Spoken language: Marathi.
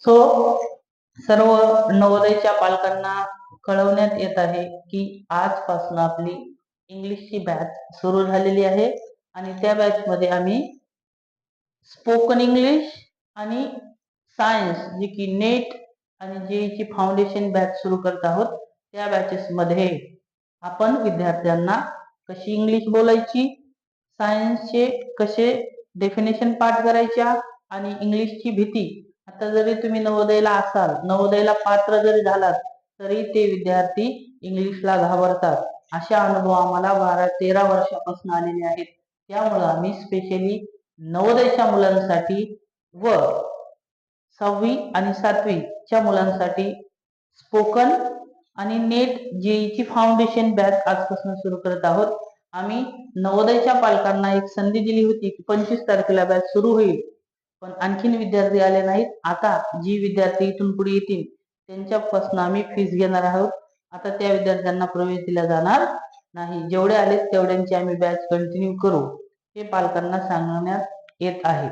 सो सर्व नवोदयच्या पालकांना कळवण्यात येत आहे की आजपासून आपली इंग्लिशची बॅच सुरू झालेली आहे आणि त्या बॅच मध्ये आम्ही स्पोकन इंग्लिश आणि सायन्स जी की नेट आणि जेईची फाउंडेशन बॅच सुरू करत आहोत। त्या बॅचेस मध्ये आपण विद्यार्थ्यांना कशी इंग्लिश बोलायची, सायन्सचे कसे डेफिनेशन पाठ करायच्या आणि इंग्लिशची भीती, आता जरी तुम्ही नवोदयला असाल, नवोदयला पात्र जरी झालात तरी ते विद्यार्थी इंग्लिशला घाबरतात। अशा अनुभव आम्हाला 12-13 वर्षापासून आलेले आहेत। त्यामुळे आम्ही स्पेशली नवोदयच्या मुलांसाठी व 6वी आणि 7वी च्या मुलांसाठी स्पोकन आणि नेट जेईची फाउंडेशन बॅच आजपासून सुरू करत आहोत। आम्ही नवोदयच्या पालकांना एक संधी दिली होती की 25 तारखेला बॅच सुरू होईल, पण आणखीन विद्यार्थी आले नाहीत। आता जी विद्यार्थी इथून पुढे येतील त्यांच्यापासून आम्ही फीस घेणार आहोत। आता त्या विद्यार्थ्यांना प्रवेश दिला जाणार नाही। जेवढे आले तेवढ्यांची आम्ही बॅच कंटिन्यू करू हे पालकांना सांगण्यात येत आहे।